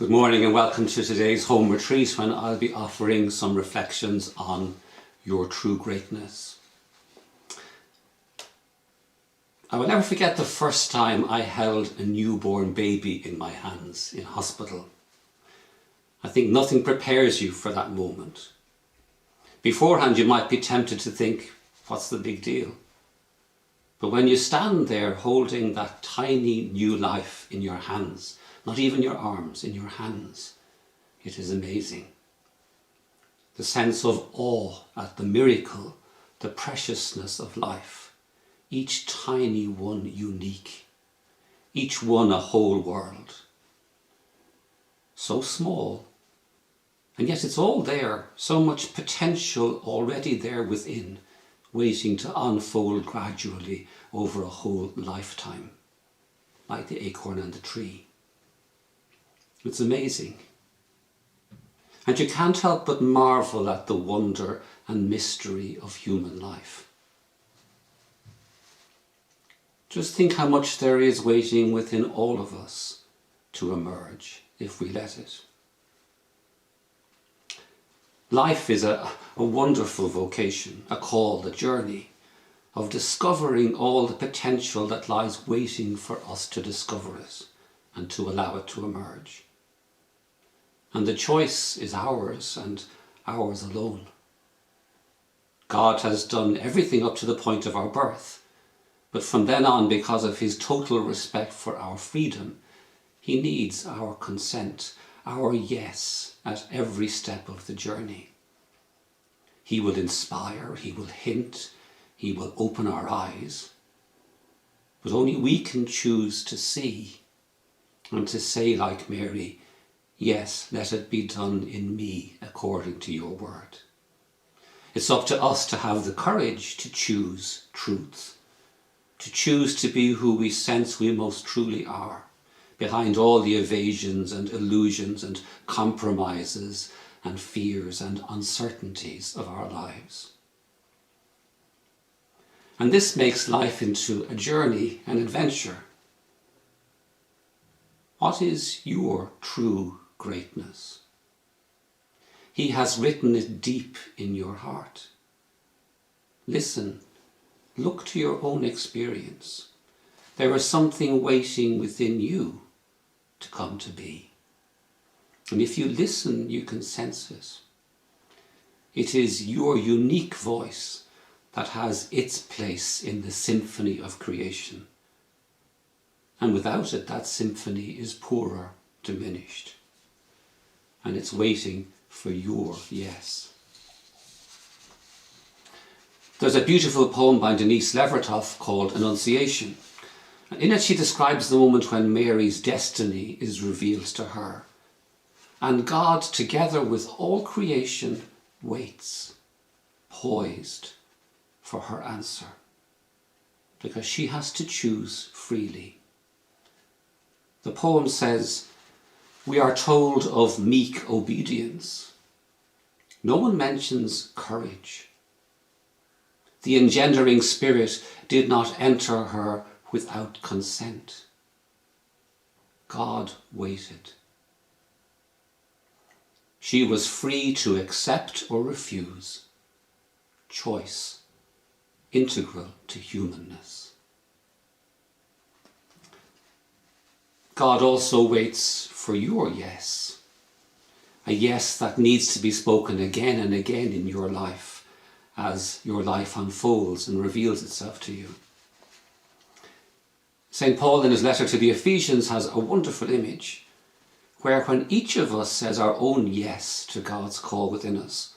Good morning and welcome to today's home retreat when I'll be offering some reflections on your true greatness. I will never forget the first time I held a newborn baby in my hands in hospital. I think nothing prepares you for that moment. Beforehand you might be tempted to think, what's the big deal? But when you stand there holding that tiny new life in your hands, not even your arms, in your hands, it is amazing. The sense of awe at the miracle, the preciousness of life, each tiny one unique, each one a whole world. So small, and yet it's all there, so much potential already there within, waiting to unfold gradually over a whole lifetime, like the acorn and the tree. It's amazing. And you can't help but marvel at the wonder and mystery of human life. Just think how much there is waiting within all of us to emerge, if we let it. Life is a wonderful vocation, a call, a journey of discovering all the potential that lies waiting for us to discover it and to allow it to emerge. And the choice is ours and ours alone. God has done everything up to the point of our birth, but from then on, because of his total respect for our freedom, he needs our consent, our yes at every step of the journey. He will inspire, he will hint, he will open our eyes, but only we can choose to see and to say like Mary, yes, let it be done in me according to your word. It's up to us to have the courage to choose truth, to choose to be who we sense we most truly are, behind all the evasions and illusions and compromises and fears and uncertainties of our lives. And this makes life into a journey, an adventure. What is your true greatness? He has written it deep in your heart. Listen, look to your own experience. There is something waiting within you to come to be. And if you listen, you can sense it. It is your unique voice that has its place in the symphony of creation. And without it, that symphony is poorer, diminished. And it's waiting for your yes. There's a beautiful poem by Denise Levertov called Annunciation. And in it she describes the moment when Mary's destiny is revealed to her. And God, together with all creation, waits, poised for her answer. Because she has to choose freely. The poem says, we are told of meek obedience. No one mentions courage. The engendering spirit did not enter her without consent. God waited. She was free to accept or refuse. Choice, integral to humanness. God also waits for your yes, a yes that needs to be spoken again and again in your life as your life unfolds and reveals itself to you. St. Paul in his letter to the Ephesians has a wonderful image where when each of us says our own yes to God's call within us,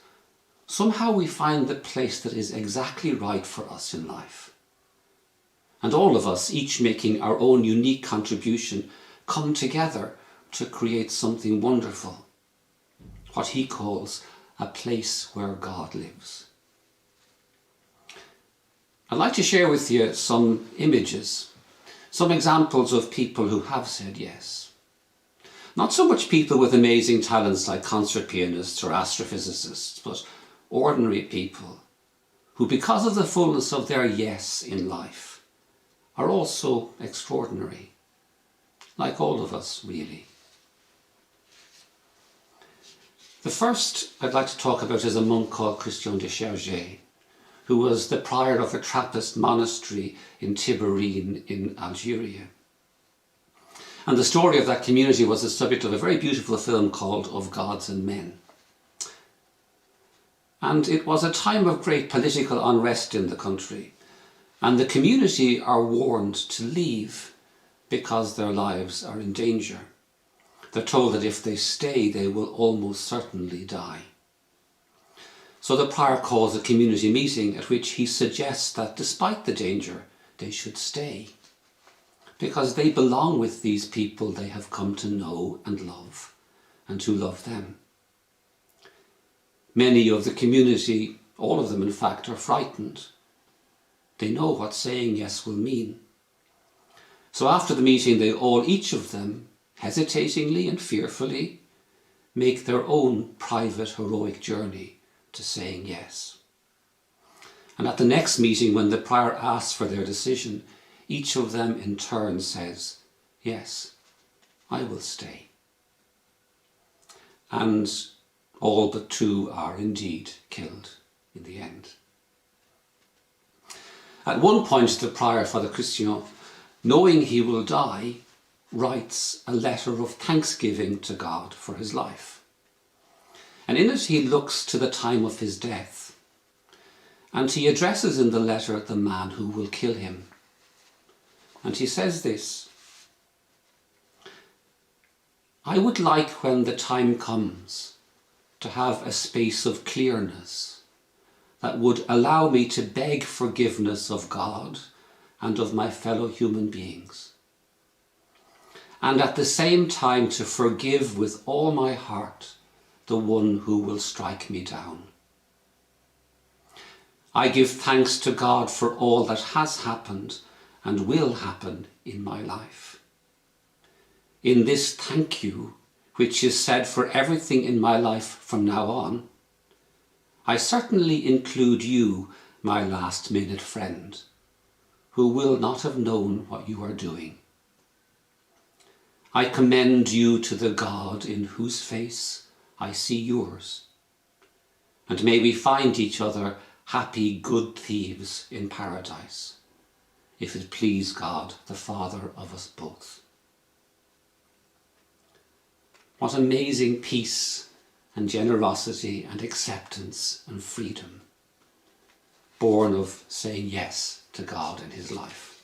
somehow we find the place that is exactly right for us in life. And all of us, each making our own unique contribution, come together to create something wonderful, what he calls a place where God lives. I'd like to share with you some images, some examples of people who have said yes. Not so much people with amazing talents like concert pianists or astrophysicists, but ordinary people who, because of the fullness of their yes in life, are also extraordinary. Like all of us, really. The first I'd like to talk about is a monk called Christian de Chergé, who was the prior of a Trappist monastery in Tiberine in Algeria. And the story of that community was the subject of a very beautiful film called Of Gods and Men. And it was a time of great political unrest in the country, and the community are warned to leave because their lives are in danger. They're told that if they stay, they will almost certainly die. So the prior calls a community meeting at which he suggests that despite the danger, they should stay, because they belong with these people they have come to know and love, and who love them. Many of the community, all of them in fact, are frightened. They know what saying yes will mean. So after the meeting, they all, each of them, hesitatingly and fearfully, make their own private heroic journey to saying yes. And at the next meeting, when the prior asks for their decision, each of them in turn says, "Yes, I will stay." And all but two are indeed killed in the end. At one point, the prior, Father Christian, knowing he will die, writes a letter of thanksgiving to God for his life. And in it he looks to the time of his death, and he addresses in the letter the man who will kill him. And he says this: "I would like, when the time comes, to have a space of clearness that would allow me to beg forgiveness of God and of my fellow human beings, and at the same time to forgive with all my heart the one who will strike me down. I give thanks to God for all that has happened and will happen in my life. In this thank you, which is said for everything in my life from now on, I certainly include you, my last-minute friend, who will not have known what you are doing. I commend you to the God in whose face I see yours, and may we find each other happy good thieves in paradise, if it please God, the Father of us both." What amazing peace and generosity and acceptance and freedom, born of saying yes to God in his life.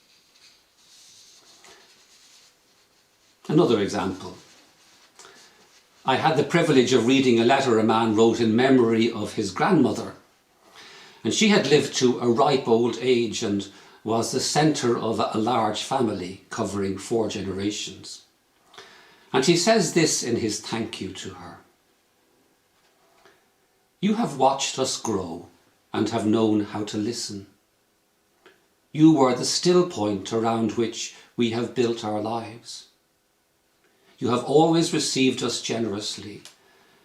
Another example. I had the privilege of reading a letter a man wrote in memory of his grandmother. And she had lived to a ripe old age and was the centre of a large family covering 4 generations. And he says this in his thank you to her: "You have watched us grow and have known how to listen. You were the still point around which we have built our lives. You have always received us generously,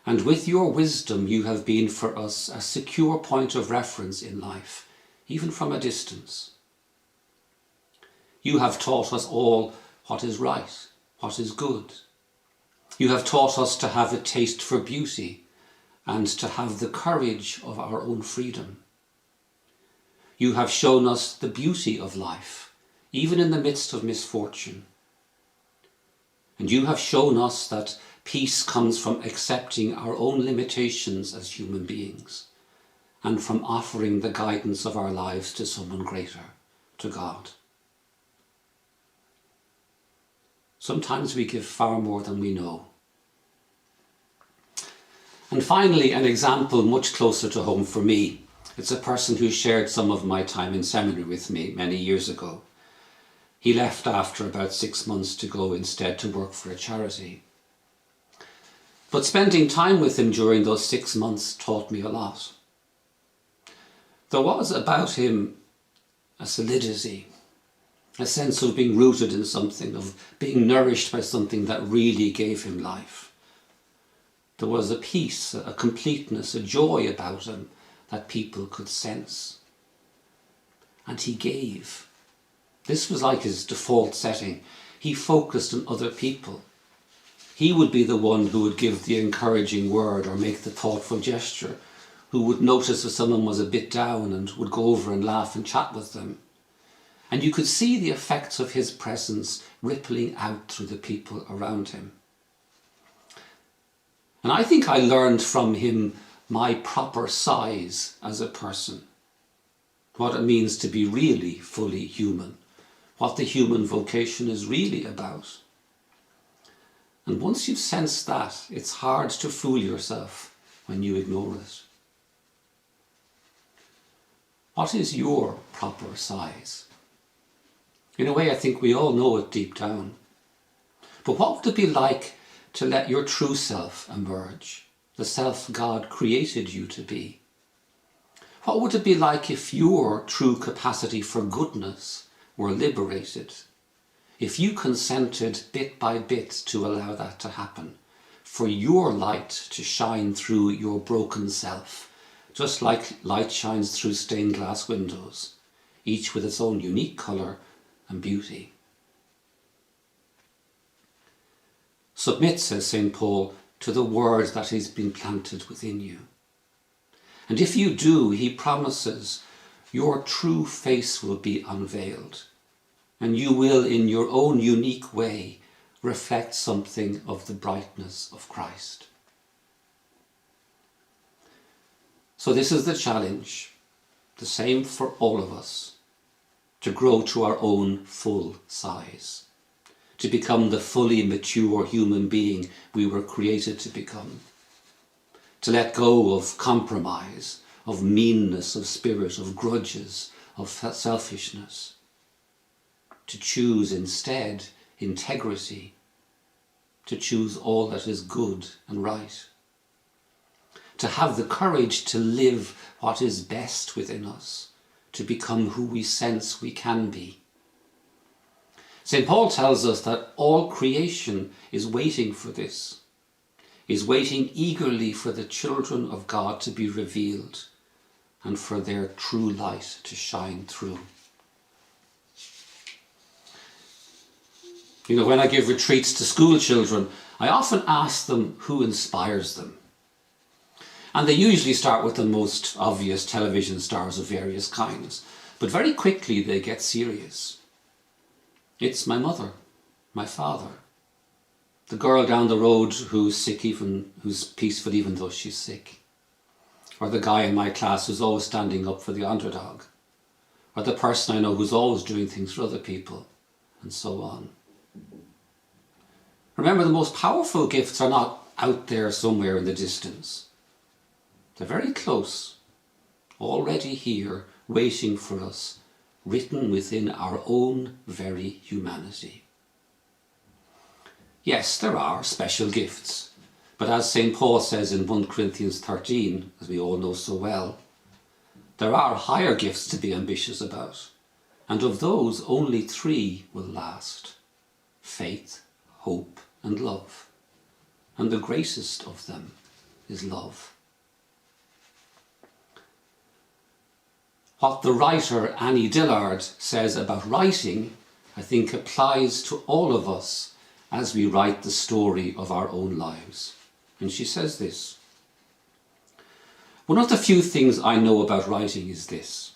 and with your wisdom you have been for us a secure point of reference in life, even from a distance. You have taught us all what is right, what is good. You have taught us to have a taste for beauty and to have the courage of our own freedom. You have shown us the beauty of life, even in the midst of misfortune. And you have shown us that peace comes from accepting our own limitations as human beings and from offering the guidance of our lives to someone greater, to God. Sometimes we give far more than we know." And finally, an example much closer to home for me. It's a person who shared some of my time in seminary with me many years ago. He left after about 6 months to go instead to work for a charity. But spending time with him during those 6 months taught me a lot. There was about him a solidity, a sense of being rooted in something, of being nourished by something that really gave him life. There was a peace, a completeness, a joy about him that people could sense. And he gave. This was like his default setting. He focused on other people. He would be the one who would give the encouraging word or make the thoughtful gesture, who would notice if someone was a bit down and would go over and laugh and chat with them. And you could see the effects of his presence rippling out through the people around him. And I think I learned from him my proper size as a person, what it means to be really fully human, what the human vocation is really about. And once you've sensed that, it's hard to fool yourself when you ignore it. What is your proper size? In a way, I think we all know it deep down. But what would it be like to let your true self emerge, the self God created you to be? What would it be like if your true capacity for goodness were liberated? If you consented bit by bit to allow that to happen, for your light to shine through your broken self, just like light shines through stained glass windows, each with its own unique colour and beauty. Submit, says St. Paul, to the word that has been planted within you. And if you do, he promises, your true face will be unveiled, and you will, in your own unique way, reflect something of the brightness of Christ. So this is the challenge, the same for all of us, to grow to our own full size, to become the fully mature human being we were created to become, to let go of compromise, of meanness of spirit, of grudges, of selfishness, to choose instead integrity, to choose all that is good and right, to have the courage to live what is best within us, to become who we sense we can be. St. Paul tells us that all creation is waiting for this, is waiting eagerly for the children of God to be revealed and for their true light to shine through. You know, when I give retreats to school children, I often ask them who inspires them. And they usually start with the most obvious television stars of various kinds. But very quickly they get serious. It's my mother, my father, the girl down the road who's sick, who's peaceful even though she's sick. Or the guy in my class who's always standing up for the underdog. Or the person I know who's always doing things for other people. And so on. Remember, the most powerful gifts are not out there somewhere in the distance. They're very close, already here, waiting for us, written within our own very humanity. Yes, there are special gifts, but as St. Paul says in 1 Corinthians 13, as we all know so well, there are higher gifts to be ambitious about, and of those only 3 will last: faith, hope, and love. And the greatest of them is love. What the writer Annie Dillard says about writing, I think, applies to all of us as we write the story of our own lives. And she says this: one of the few things I know about writing is this: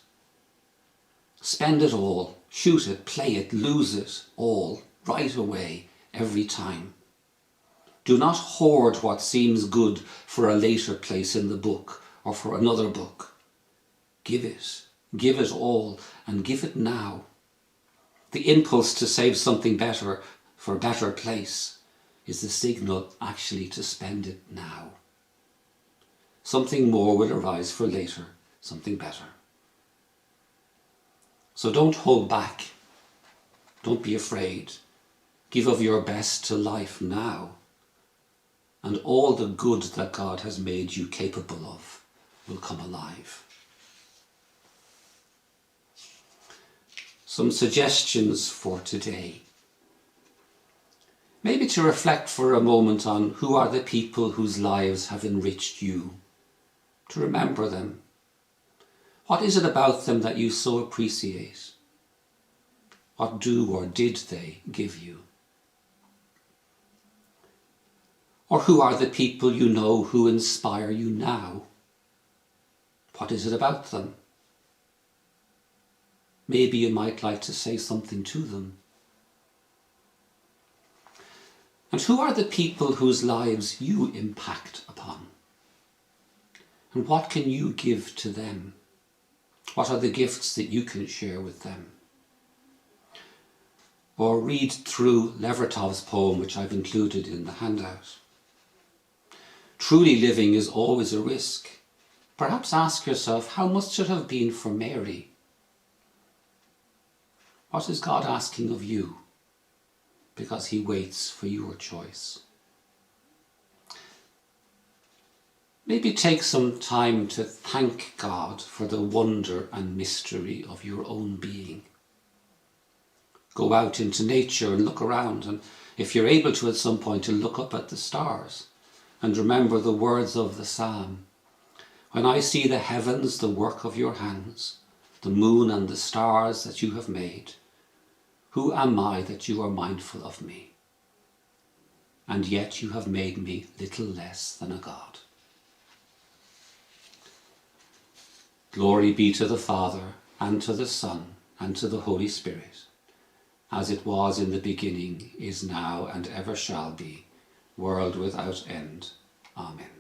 spend it all, shoot it, play it, lose it all, right away, every time. Do not hoard what seems good for a later place in the book or for another book. Give it all, and give it now. The impulse to save something better for a better place is the signal actually to spend it now. Something more will arise for later, something better. So don't hold back. Don't be afraid. Give of your best to life now, and all the good that God has made you capable of will come alive. Some suggestions for today. Maybe to reflect for a moment on who are the people whose lives have enriched you. To remember them. What is it about them that you so appreciate? What do or did they give you? Or who are the people you know who inspire you now? What is it about them? Maybe you might like to say something to them. And who are the people whose lives you impact upon? And what can you give to them? What are the gifts that you can share with them? Or read through Levertov's poem, which I've included in the handout. Truly living is always a risk. Perhaps ask yourself, how must it have been for Mary? What is God asking of you? Because he waits for your choice. Maybe take some time to thank God for the wonder and mystery of your own being. Go out into nature and look around, and if you're able to at some point, to look up at the stars and remember the words of the psalm. When I see the heavens, the work of your hands, the moon and the stars that you have made, who am I that you are mindful of me? And yet you have made me little less than a god. Glory be to the Father, and to the Son, and to the Holy Spirit, as it was in the beginning, is now, and ever shall be, world without end. Amen.